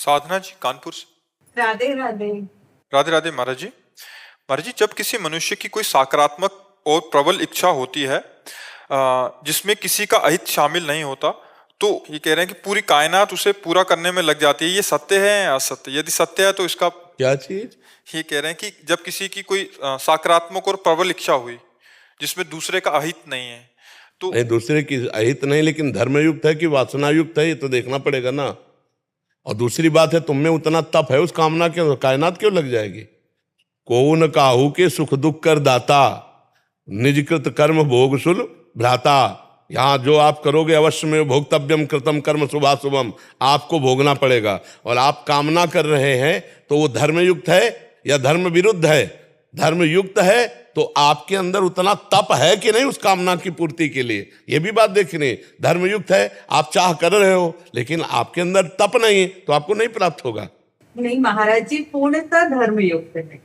साधना जी कानपुर से। राधे राधे। राधे राधे महाराज जी। महाराज जी, जब किसी मनुष्य की कोई सकारात्मक और प्रबल इच्छा होती है जिसमें किसी का अहित शामिल नहीं होता, तो ये कह रहे हैं कि पूरी कायनात उसे पूरा करने में लग जाती है। ये सत्य है या असत्य? यदि सत्य है तो इसका क्या चीज? ये कह रहे हैं कि जब किसी की कोई सकारात्मक और प्रबल इच्छा हुई जिसमें दूसरे का अहित नहीं है, तो नहीं, दूसरे की अहित नहीं, लेकिन धर्मयुक्त है कि वासनायुक्त है, ये तो देखना पड़ेगा ना। और दूसरी बात है, तुम में उतना तप है, उस कामना के कायनात क्यों लग जाएगी? को न काहू के सुख दुख कर दाता, निजकृत कर्म भोग सुल भ्राता। यहाँ जो आप करोगे अवश्य में भोक्तव्यम कृतम कर्म शुभाशुभम, आपको भोगना पड़ेगा। और आप कामना कर रहे हैं तो वो धर्मयुक्त है या धर्म विरुद्ध है? धर्मयुक्त है तो आपके अंदर उतना तप है कि नहीं उस कामना की पूर्ति के लिए, ये भी बात देखनी। धर्मयुक्त है, आप चाह कर रहे हो लेकिन आपके अंदर तप नहीं, तो आपको नहीं प्राप्त होगा। नहीं महाराज जी, पूर्णतः धर्मयुक्त है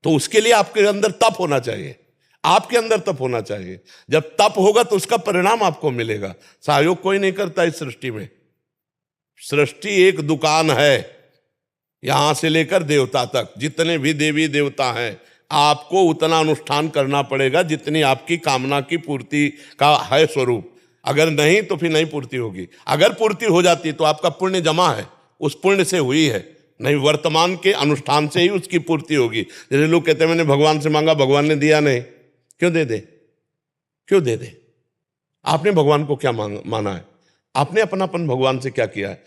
तो उसके लिए आपके अंदर तप होना चाहिए, आपके अंदर तप होना चाहिए। जब तप होगा तो उसका परिणाम आपको मिलेगा। सहयोग कोई नहीं करता इस सृष्टि में। सृष्टि एक दुकान है, यहां से लेकर देवता तक जितने भी देवी देवता हैं, आपको उतना अनुष्ठान करना पड़ेगा जितनी आपकी कामना की पूर्ति का है स्वरूप। अगर नहीं तो फिर नहीं पूर्ति होगी। अगर पूर्ति हो जाती तो आपका पुण्य जमा है, उस पुण्य से हुई है, नहीं वर्तमान के अनुष्ठान से ही उसकी पूर्ति होगी। जैसे लोग कहते हैं मैंने भगवान से मांगा, भगवान ने दिया नहीं, क्यों दे दे? क्यों दे दे? आपने भगवान को क्या माना है? आपने अपनापन भगवान से क्या किया है?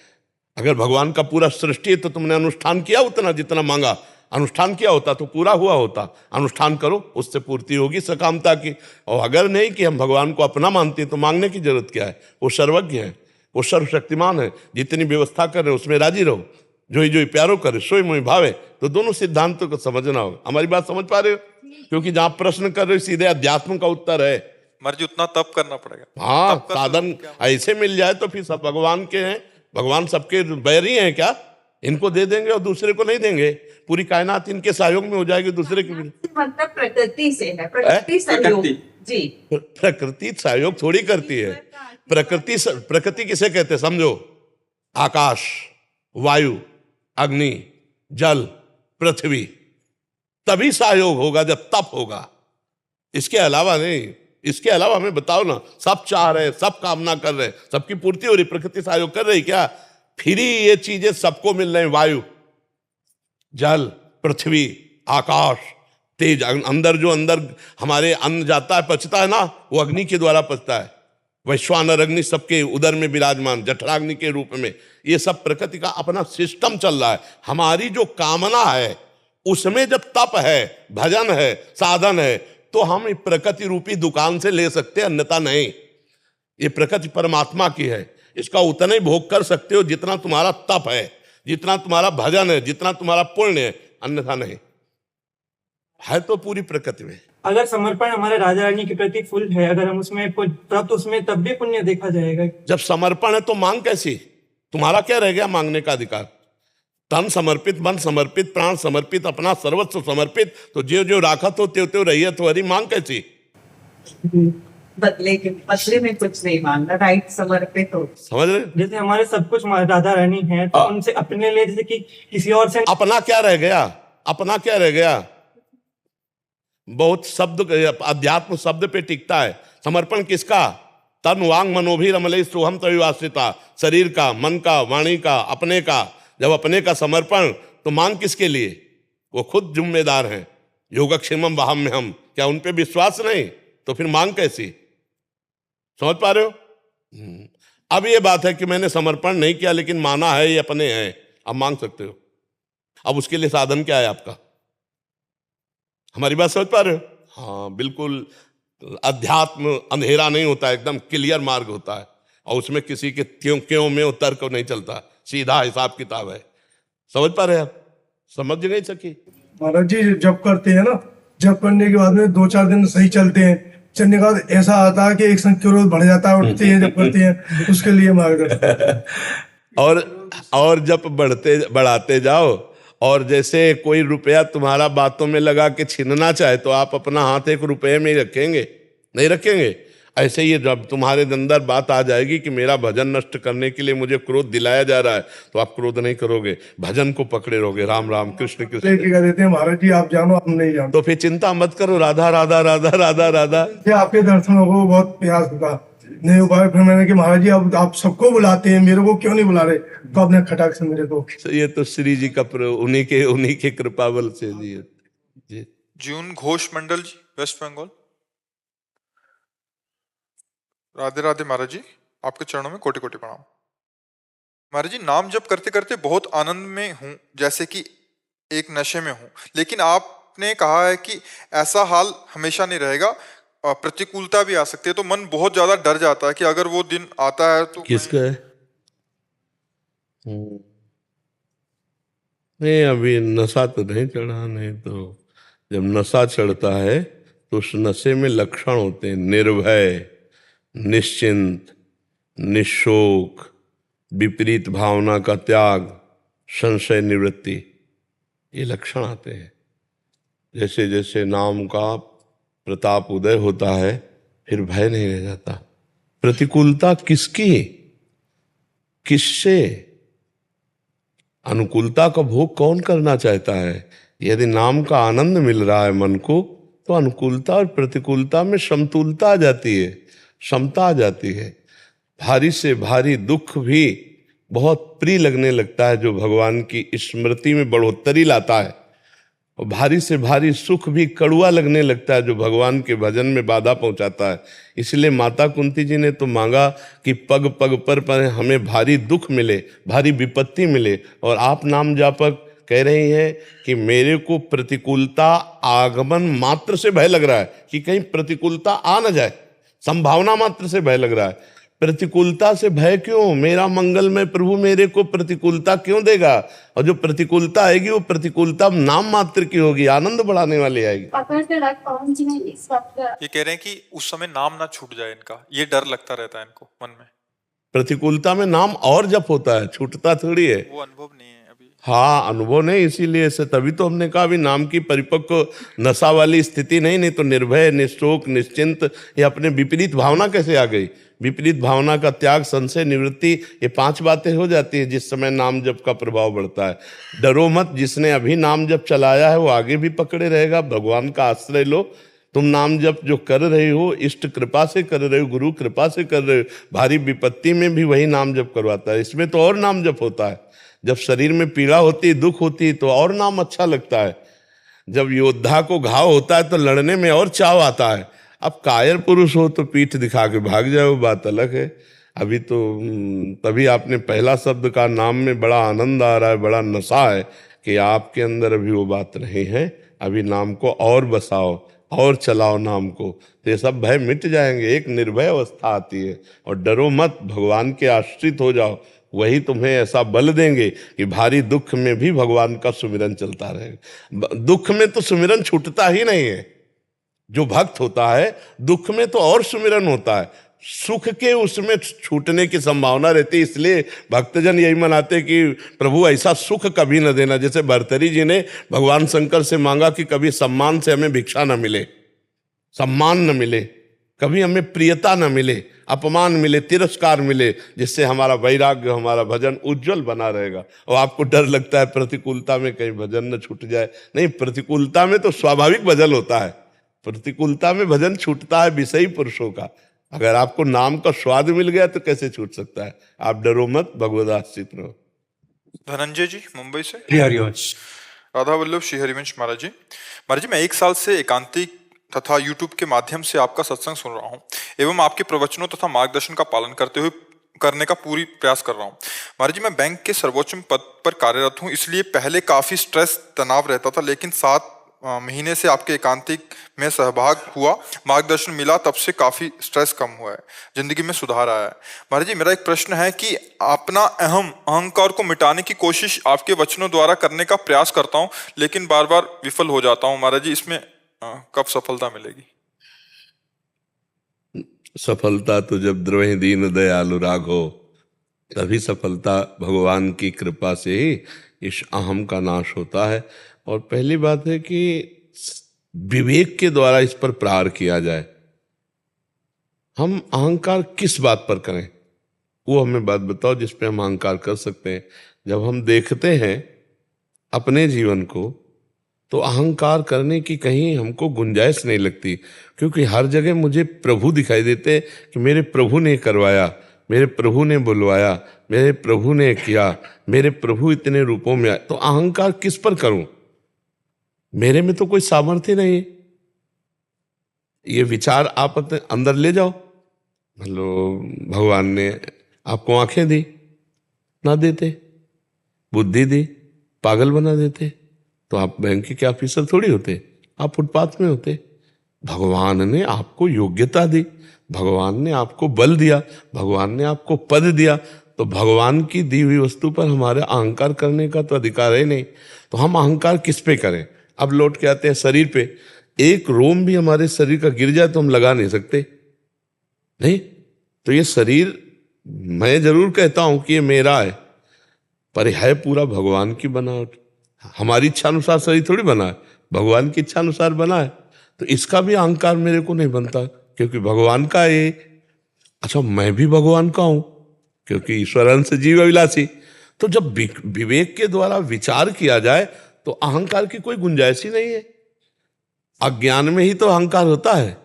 अगर भगवान का पूरा सृष्टि है तो तुमने अनुष्ठान किया उतना जितना मांगा, अनुष्ठान किया होता तो पूरा हुआ होता। अनुष्ठान करो, उससे पूर्ति होगी सकामता की। और अगर नहीं कि हम भगवान को अपना मानते तो मांगने की जरूरत क्या है? वो सर्वज्ञ है, वो सर्वशक्तिमान है। जितनी व्यवस्था कर रहे उसमें राजी रहो। जो ही प्यारो करे सोई मोहि भावे। तो दोनों सिद्धांतों को समझना होगा। हमारी बात समझ पा रहे हो? क्योंकि जहां प्रश्न कर रहे हो सीधे अध्यात्म का उत्तर है। मर्जी उतना तप करना पड़ेगा। हाँ, साधन ऐसे मिल जाए तो फिर सब भगवान के हैं। भगवान सबके बैरी हैं क्या? इनको दे देंगे और दूसरे को नहीं देंगे? पूरी कायनात इनके सहयोग में हो जाएगी, दूसरे की मतलब प्रकृति से है, प्रकृति सहयोग जी। प्रकृति सहयोग थोड़ी करती है। प्रकृति किसे कहते हैं समझो? आकाश, वायु, अग्नि, जल, पृथ्वी। तभी सहयोग होगा जब तप होगा, इसके अलावा नहीं। इसके अलावा हमें बताओ ना, सब चाह रहे, सब कामना कर रहे, सबकी पूर्ति हो रही, प्रकृति सहयोग कर रही क्या? फिर ही ये चीजें सबको मिल रही। वायु, जल, पृथ्वी, आकाश, तेज। अंदर हमारे अन्न जाता है, पचता है ना, वो अग्नि के द्वारा पचता है। वैश्वानर अग्नि सबके उदर में विराजमान जठराग्नि के रूप में। ये सब प्रकृति का अपना सिस्टम चल रहा है। हमारी जो कामना है उसमें जब तप है, भजन है, साधन है, तो हम प्रकृति रूपी दुकान से ले सकते हैं, अन्यथा नहीं। ये प्रकृति परमात्मा की है, इसका उतना ही भोग कर सकते हो जितना तुम्हारा तप है, जितना तुम्हारा भजन है, जितना तुम्हारा पुण्य है, अन्यथा नहीं है। तो पूरी प्रकृति में अगर समर्पण हमारे राजा रानी के प्रति फुल है, अगर हम उसमें तब उसमें तब भी पुण्य देखा जाएगा। जब समर्पण है तो मांग कैसी? तुम्हारा क्या रह गया मांगने का अधिकार? तन समर्पित, मन समर्पित, प्राण समर्पित, अपना सर्वस्व समर्पित, तो जो राखत हो त्यो रहिए तो हरी मांग कैसी? बदले में कुछ नहीं मांगना, राइट? समर्पित हो, समझ रहे? जैसे हमारे सब कुछ राधा रानी है, तो उनसे अपने लिए जैसे कि किसी और से अपना क्या रह गया? अपना क्या रह गया? बहुत शब्द अध्यात्म शब्द पे टिकता है। समर्पण किसका? तन वांग मनोभी रमले सोहम तविवासिता। शरीर का, मन का, वाणी का, अपने का। जब अपने का समर्पण, तो मांग किसके लिए? वो खुद जिम्मेदार हैं। योगक्षेमम वहाम में हम, क्या उन पे विश्वास नहीं? तो फिर मांग कैसी? समझ पा रहे हो? अब ये बात है कि मैंने समर्पण नहीं किया लेकिन माना है ये अपने हैं, अब मांग सकते हो। अब उसके लिए साधन क्या है आपका? हमारी बात समझ पा रहे हो? हाँ, बिल्कुल। अध्यात्म अंधेरा नहीं होता, एकदम क्लियर मार्ग होता है। और उसमें किसी के क्यों में तर्क नहीं चलता, सीधा हिसाब किताब है। समझ पा रहे हैं आप? समझ नहीं सकी? महाराज जी, जब करते हैं ना, जब करने के बाद में 2-4 दिन सही चलते हैं, चलने के बाद ऐसा आता है कि एक संख्या बढ़ जाता है, उठते हैं जब करते हैं, उसके लिए मार्गदर्शन। और जब बढ़ाते जाओ, और जैसे कोई रुपया तुम्हारा बातों में लगा के छीनना चाहे तो आप अपना हाथ एक रुपये में ही रखेंगे? नहीं रखेंगे। ऐसे ही जब तुम्हारे अंदर बात आ जाएगी कि मेरा भजन नष्ट करने के लिए मुझे क्रोध दिलाया जा रहा है, तो आप क्रोध नहीं करोगे, भजन को पकड़े रहोगे, राम राम कृष्ण कृष्ण। लेके कह देते हैं महाराज जी आप जानो हम नहीं जानते। तो फिर चिंता मत करो, राधा राधा राधा राधा राधा। ये आपके दर्शनों को बहुत प्रयास था, नहीं हो पाया। फिर मैंने कि महाराज जी अब आप सबको बुलाते हैं, मेरे को क्यों नहीं बुला रहे? तो आपने खटाक से मेरे को, ये तो श्री जी का उन्हीं के कृपा बल से जी। जून घोष मंडल जी, वेस्ट बंगाल। राधे राधे महाराज जी, आपके चरणों में कोटि कोटि प्रणाम। महाराज जी, नाम जप करते करते बहुत आनंद में हूँ, जैसे कि एक नशे में हूँ, लेकिन आपने कहा है कि ऐसा हाल हमेशा नहीं रहेगा, प्रतिकूलता भी आ सकती है, तो मन बहुत ज्यादा डर जाता है कि अगर वो दिन आता है तो किसका है? नहीं, अभी नशा तो नहीं चढ़ा। नहीं तो जब नशा चढ़ता है तो उस नशे में लक्षण होते हैं निर्भय, निश्चिंत, निशोक, विपरीत भावना का त्याग, संशय निवृत्ति, ये लक्षण आते हैं। जैसे जैसे नाम का प्रताप उदय होता है फिर भय नहीं रह जाता। प्रतिकूलता किसकी, किससे? अनुकूलता का भोग कौन करना चाहता है? यदि नाम का आनंद मिल रहा है मन को, तो अनुकूलता और प्रतिकूलता में समतुलता आ जाती है, समता आ जाती है। भारी से भारी दुख भी बहुत प्रिय लगने लगता है जो भगवान की स्मृति में बढ़ोतरी लाता है, और भारी से भारी सुख भी कड़ुआ लगने लगता है जो भगवान के भजन में बाधा पहुंचाता है। इसलिए माता कुंती जी ने तो मांगा कि पग पग पर हमें भारी दुख मिले, भारी विपत्ति मिले, और आप नाम जापक कह रही हैं कि मेरे को प्रतिकूलता आगमन मात्र से भय लग रहा है कि कहीं प्रतिकूलता आ न जाए, संभावना मात्र से भय लग रहा है। प्रतिकूलता से भय क्यों? मेरा मंगलमय प्रभु मेरे को प्रतिकूलता क्यों देगा? और जो प्रतिकूलता आएगी वो प्रतिकूलता नाम मात्र की होगी, आनंद बढ़ाने वाली आएगी। ये कह रहे हैं कि उस समय नाम ना छूट जाए इनका, ये डर लगता रहता है इनको मन में। प्रतिकूलता में नाम और जप होता है, छूटता थोड़ी है। वो अनुभव नहीं है अभी। हाँ, अनुभव नहीं, इसीलिए से तभी तो हमने कहा अभी नाम की परिपक्व नशा वाली स्थिति नहीं तो निर्भय, निशोक, निश्चिंत, ये अपने विपरीत भावना कैसे आ गई? विपरीत भावना का त्याग, संशय निवृत्ति, ये 5 बातें हो जाती है जिस समय नाम जप का प्रभाव बढ़ता है। डरो मत, जिसने अभी नाम जप चलाया है वो आगे भी पकड़े रहेगा। भगवान का आश्रय लो। तुम नाम जप जो कर रहे हो इष्ट कृपा से कर रहे हो, गुरु कृपा से कर रहे हो, भारी विपत्ति में भी वही नाम जप करवाता है। इसमें तो और नाम जप होता है। जब शरीर में पीड़ा होती है, दुख होती है, तो और नाम अच्छा लगता है। जब योद्धा को घाव होता है तो लड़ने में और चाव आता है। अब कायर पुरुष हो तो पीठ दिखा के भाग जाए, वो बात अलग है। अभी तो तभी आपने पहला शब्द का नाम में बड़ा आनंद आ रहा है, बड़ा नशा है कि आपके अंदर अभी वो बात नहीं है। अभी नाम को और बसाओ और चलाओ नाम को, तो ये सब भय मिट जाएंगे। एक निर्भय अवस्था आती है। और डरो मत, भगवान के आश्रित हो जाओ, वही तुम्हें ऐसा बल देंगे कि भारी दुख में भी भगवान का सुमिरन चलता रहेगा। दुख में तो सुमिरन छूटता ही नहीं है। जो भक्त होता है दुख में तो और सुमिरन होता है, सुख के उसमें छूटने की संभावना रहती है। इसलिए भक्तजन यही मनाते कि प्रभु ऐसा सुख कभी न देना। जैसे भर्तरी जी ने भगवान शंकर से मांगा कि कभी सम्मान से हमें भिक्षा न मिले, सम्मान न मिले, कभी हमें प्रियता न मिले, अपमान मिले, तिरस्कार मिले, जिससे हमारा वैराग्य, हमारा भजन उज्जवल बना रहेगा। और आपको डर लगता है प्रतिकूलता में कहीं भजन न छूट जाए। नहीं, प्रतिकूलता में तो स्वाभाविक भजन होता है, प्रतिकूलता में भजन छूटता है विषयी पुरुषों का। अगर आपको नाम का स्वाद मिल गया तो कैसे छूट सकता है? आप डरो मत, भगवद आश्रित रहो। धनंजय जी मुंबई से। हरिवंश। राधा वल्लभ श्री हरिवंश महाराज जी। महाराज जी, मैं 1 साल से एकांतिक तथा यूट्यूब के माध्यम से आपका सत्संग सुन रहा हूँ एवं आपके प्रवचनों तथा मार्गदर्शन का पालन करने का पूरी प्रयास कर रहा हूँ। महाराज जी, मैं बैंक के सर्वोच्च पद पर कार्यरत हूँ, इसलिए पहले काफी स्ट्रेस, तनाव रहता था, लेकिन 7 महीने से आपके एकांतिक में सहभाग हुआ, मार्गदर्शन मिला, तब से काफी स्ट्रेस कम हुआ है, जिंदगी में सुधार आया है। महाराज जी, मेरा एक प्रश्न है कि अपना अहंकार को मिटाने की कोशिश आपके वचनों द्वारा करने का प्रयास करता हूँ, लेकिन बार बार विफल हो जाता हूँ। महाराज जी, इसमें कब सफलता मिलेगी? सफलता तो जब द्रोही दीन दयालु राघो, तभी सफलता भगवान की कृपा से ही इस अहम का नाश होता है। और पहली बात है कि विवेक के द्वारा इस पर प्रहार किया जाए। हम अहंकार किस बात पर करें, वो हमें बात बताओ जिस पे हम अहंकार कर सकते हैं। जब हम देखते हैं अपने जीवन को तो अहंकार करने की कहीं हमको गुंजाइश नहीं लगती, क्योंकि हर जगह मुझे प्रभु दिखाई देते कि मेरे प्रभु ने करवाया, मेरे प्रभु ने बुलवाया, मेरे प्रभु ने किया, मेरे प्रभु इतने रूपों में आए। तो अहंकार किस पर करूं? मेरे में तो कोई सामर्थ्य नहीं है। ये विचार आप अपने अंदर ले जाओ। मान लो भगवान ने आपको आंखें दी, ना देते, बुद्धि दी, पागल बना देते, तो आप बैंक के ऑफिसर थोड़ी होते, आप फुटपाथ में होते। भगवान ने आपको योग्यता दी, भगवान ने आपको बल दिया, भगवान ने आपको पद दिया, तो भगवान की दी हुई वस्तु पर हमारे अहंकार करने का तो अधिकार है नहीं। तो हम अहंकार किस पे करें? अब लौट के आते हैं शरीर पे। एक रोम भी हमारे शरीर का गिर जाए तो हम लगा नहीं सकते, नहीं। तो ये शरीर, मैं जरूर कहता हूं कि ये मेरा है, पर है पूरा भगवान की बनावट। हमारी इच्छा अनुसार शरीर थोड़ी बना है, भगवान की इच्छा अनुसार बना है। तो इसका भी अहंकार मेरे को नहीं बनता, क्योंकि भगवान का ये। अच्छा, मैं भी भगवान का हूं, क्योंकि ईश्वर अंश जीव अभिलाषी। तो जब विवेक के द्वारा विचार किया जाए तो अहंकार की कोई गुंजाइश ही नहीं है। अज्ञान में ही तो अहंकार होता है,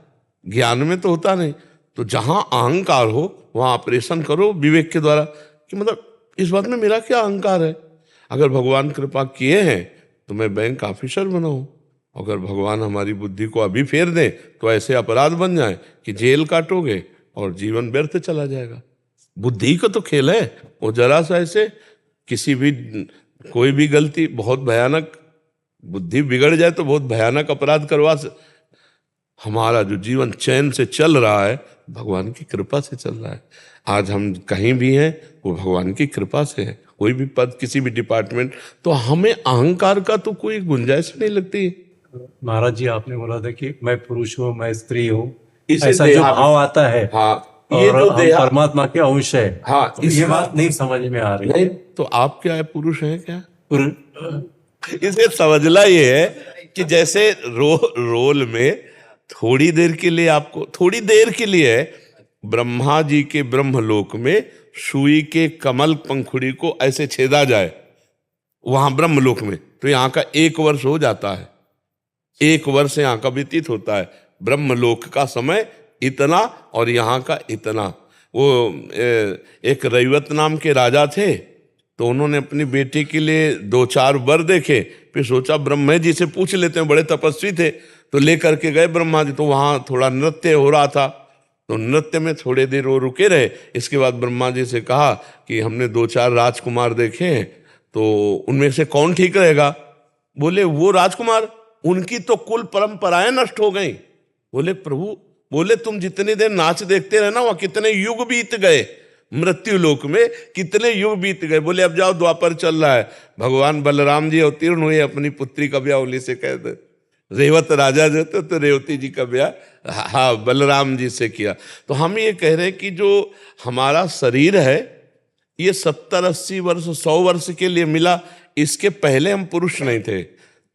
ज्ञान में तो होता नहीं। तो जहां अहंकार हो वहां ऑपरेशन करो विवेक के द्वारा, कि मतलब इस बात में मेरा क्या अहंकार है। अगर भगवान कृपा किए हैं तो मैं बैंक ऑफिसर बनाऊं, अगर भगवान हमारी बुद्धि को अभी फेर दें तो ऐसे अपराध बन जाए कि जेल काटोगे और जीवन व्यर्थ चला जाएगा। बुद्धि का तो खेल है, वो जरा सा ऐसे किसी भी कोई भी गलती बहुत भयानक, बुद्धि बिगड़ जाए तो बहुत भयानक अपराध करवा से। हमारा जो जीवन चैन से चल रहा है भगवान की कृपा से चल रहा है। आज हम कहीं भी हैं वो भगवान की कृपा से है। कोई भी पद, किसी भी डिपार्टमेंट, तो हमें अहंकार का तो कोई गुंजाइश नहीं लगती। महाराज जी, आपने बोला था कि मैं पुरुष हूँ, मैं स्त्री हूँ, इसे ऐसा जो भाव आता है, हाँ, ये और जो हम परमात्मा के अंश है, हाँ, तो ये बात नहीं समझ में आ रही नहीं। तो आप क्या है, पुरुष हैं क्या? पुरुष- इसे समझना ये है कि जैसे रोल में थोड़ी देर के लिए, आपको थोड़ी देर के लिए है, ब्रह्मा जी के ब्रह्मलोक में सुई के कमल पंखुड़ी को ऐसे छेदा जाए वहां ब्रह्मलोक में, तो यहाँ का 1 वर्ष हो जाता है। 1 वर्ष यहाँ का व्यतीत होता है। ब्रह्मलोक का समय इतना और यहाँ का इतना। वो एक रैवत नाम के राजा थे, तो उन्होंने अपनी बेटी के लिए 2-4 वर देखे, फिर सोचा ब्रह्मा जी से पूछ लेते हैं, बड़े तपस्वी थे, तो लेकर के गए ब्रह्मा जी। तो वहां थोड़ा नृत्य हो रहा था, तो नृत्य में थोड़े देर वो रुके रहे। इसके बाद ब्रह्मा जी से कहा कि हमने 2-4 राजकुमार देखे हैं, तो उनमें से कौन ठीक रहेगा? बोले वो राजकुमार, उनकी तो कुल परंपराएं नष्ट हो गई। बोले प्रभु, बोले तुम जितनी देर नाच देखते रहे ना, वहां कितने युग बीत गए, मृत्यु लोक में कितने युग बीत गए। बोले अब जाओ, द्वापर चल रहा है। भगवान बलराम जी अवतीर्ण हुए, अपनी पुत्री का ब्याह उन्हीं से कह दे। रेवत राजा जो थे तो रेवती जी का ब्याह हाँ बलराम जी से किया। तो हम ये कह रहे हैं कि जो हमारा शरीर है ये 70-80 वर्ष 100 वर्ष के लिए मिला। इसके पहले हम पुरुष नहीं थे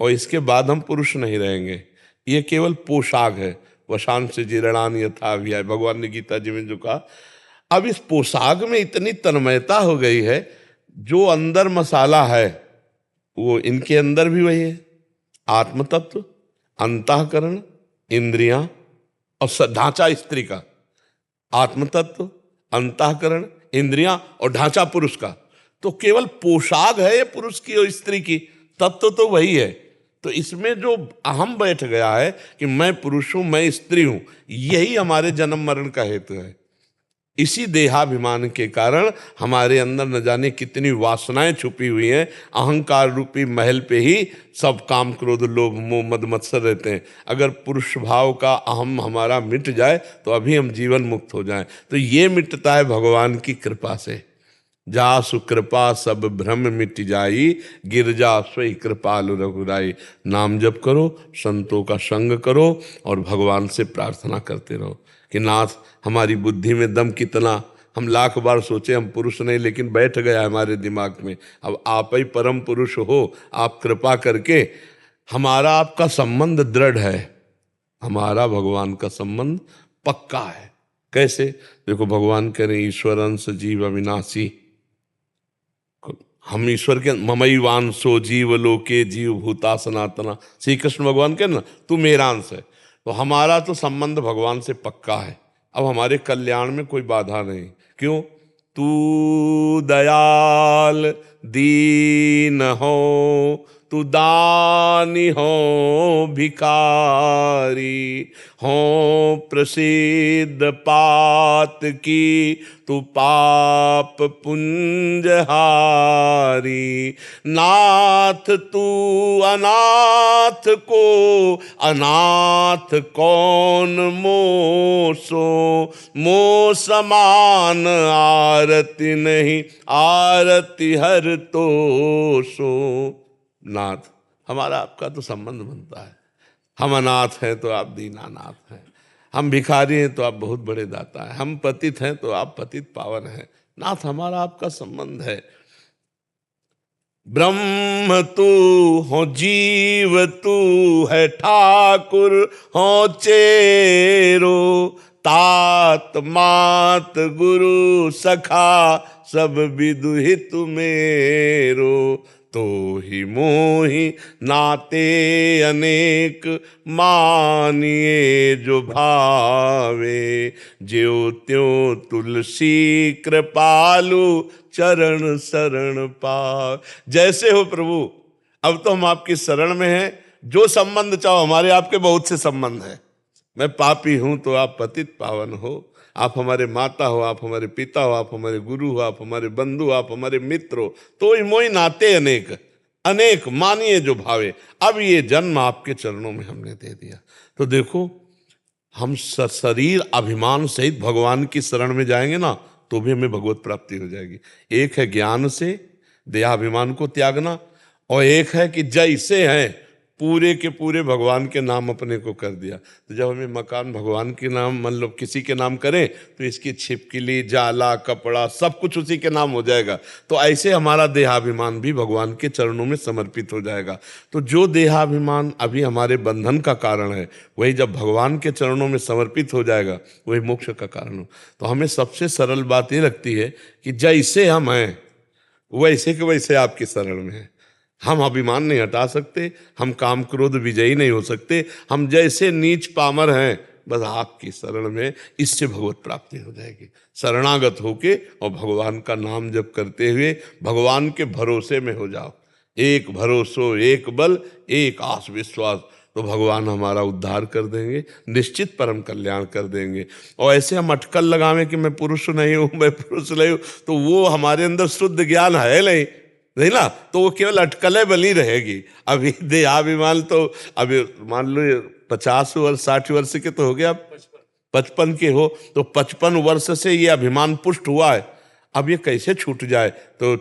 और इसके बाद हम पुरुष नहीं रहेंगे। ये केवल पोशाक है। वशांश जीर्णान यथा अभियाय, भगवान ने गीता जी में जो कहा। अब इस पोशाक में इतनी तन्मयता हो गई है, जो अंदर मसाला है वो इनके अंदर भी वही है। आत्म तत्व, अंतःकरण, इंद्रियां और ढांचा स्त्री का। आत्म तत्व, अंतःकरण, इंद्रियां और ढांचा पुरुष का। तो केवल पोशाक है ये पुरुष की और स्त्री की, तत्व तो वही है। तो इसमें जो अहम बैठ गया है कि मैं पुरुष हूं, मैं स्त्री हूं, यही हमारे जन्म मरण का हेतु है। इसी देहाभिमान के कारण हमारे अंदर न जाने कितनी वासनाएं छुपी हुई हैं। अहंकार रूपी महल पे ही सब काम क्रोध लोभ मोह मद मत्सर रहते हैं। अगर पुरुष भाव का अहम हमारा मिट जाए तो अभी हम जीवन मुक्त हो जाएं। तो ये मिटता है भगवान की कृपा से। जासु कृपा सब भ्रम मिट जाई, गिरजा स्वयं कृपालु रघुराई। नाम जप करो, संतों का संग करो और भगवान से प्रार्थना करते रहो कि नाथ हमारी बुद्धि में दम कितना। हम लाख बार सोचे हम पुरुष नहीं, लेकिन बैठ गया हमारे दिमाग में। अब आप ही परम पुरुष हो, आप कृपा करके हमारा आपका संबंध दृढ़ है, हमारा भगवान का संबंध पक्का है। कैसे? देखो भगवान कह रहे ईश्वर अंश जीव अविनाशी, हम ईश्वर के ममई वांसो जीव लोके जीव भूता सनातना, श्री कृष्ण भगवान कह ना तू मेरा अंश है। तो हमारा तो संबंध भगवान से पक्का है, अब हमारे कल्याण में कोई बाधा नहीं। क्यों? तू दयाल दीन हो, तू दानी हो भिखारी, हो प्रसिद्ध पात की तू पाप पुंजहारी। नाथ तू अनाथ को अनाथ कौन मोसो, मो समान आरती नहीं आरती हर तो सो। नाथ, हमारा आपका तो संबंध बनता है। हम अनाथ हैं तो आप दीनानाथ हैं, हम भिखारी हैं तो आप बहुत बड़े दाता हैं, हम पतित हैं तो आप पतित पावन हैं। नाथ, हमारा आपका संबंध है। ब्रह्म तू हो, जीव तू है, ठाकुर हो चेरो, तात मात गुरु सखा सब विदुहित मेरो। तो ही मोहि नाते अनेक मानिए जो भावे, ज्यों त्यों तुलसी कृपालु चरण शरण पाव। जैसे हो प्रभु, अब तो हम आपकी शरण में हैं, जो संबंध चाहो, हमारे आपके बहुत से संबंध हैं। मैं पापी हूं तो आप पतित पावन हो, आप हमारे माता हो, आप हमारे पिता हो, आप हमारे गुरु हो, आप हमारे बंधु, आप हमारे मित्र हो। तो ही मोहि नाते अनेक, अनेक मानिए जो भावे। अब ये जन्म आपके चरणों में हमने दे दिया, तो देखो हम शरीर अभिमान सहित भगवान की शरण में जाएंगे ना, तो भी हमें भगवत प्राप्ति हो जाएगी। एक है ज्ञान से देहाभिमान को त्यागना, और एक है कि जैसे हैं पूरे के पूरे भगवान के नाम अपने को कर दिया। तो जब हमें मकान भगवान के नाम, मतलब किसी के नाम करें, तो इसकी छिपकली, जाला, कपड़ा सब कुछ उसी के नाम हो जाएगा। तो ऐसे हमारा देहाभिमान भी भगवान के चरणों में समर्पित हो जाएगा। तो जो देहाभिमान अभी हमारे बंधन का कारण है, वही जब भगवान के चरणों में समर्पित हो जाएगा, वही मोक्ष का कारण हो। तो हमें सबसे सरल बात ये लगती है कि जैसे हम हैं वैसे के वैसे आपकी शरण में है। हम अभिमान नहीं हटा सकते, हम काम क्रोध विजयी नहीं हो सकते, हम जैसे नीच पामर हैं, बस आपकी शरण में, इससे भगवत प्राप्ति हो जाएगी। शरणागत होके और भगवान का नाम जप करते हुए भगवान के भरोसे में हो जाओ। एक भरोसो एक बल एक आस विश्वास, तो भगवान हमारा उद्धार कर देंगे, निश्चित परम कल्याण कर देंगे। और ऐसे हम अटकल लगावें कि मैं पुरुष नहीं हूँ, मैं पुरुष नहीं हूँ, तो वो हमारे अंदर शुद्ध ज्ञान है नहीं ना, तो वो केवल अटकलें बनी रहेगी। अभी देहाभिमान तो अभी मान लो 50 वर्ष 60 वर्ष के तो हो गया, 55 के हो, तो 55 वर्ष से ये अभिमान पुष्ट हुआ है। अब ये कैसे छूट जाए? तो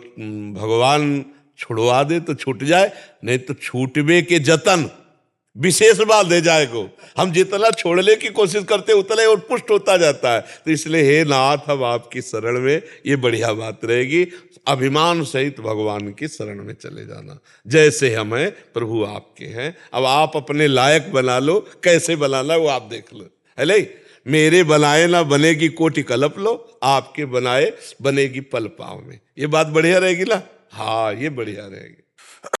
भगवान छुड़वा दे तो छूट जाए, नहीं तो छूटवे के जतन विशेष बात दे जाएगो। हम जितना छोड़ने की कोशिश करते उतना ही और पुष्ट होता जाता है। तो इसलिए हे नाथ, हम आपकी शरण में, ये बढ़िया बात रहेगी, अभिमान सहित भगवान की शरण में चले जाना। जैसे हम हैं प्रभु आपके हैं, अब आप अपने लायक बना लो, कैसे बनाना वो आप देख लो, है नहीं? मेरे बनाए ना बनेगी कोटि कल्प लो, आपके बनाए बनेगी पल पाँव में। ये बात बढ़िया रहेगी ना? हाँ, ये बढ़िया रहेगी।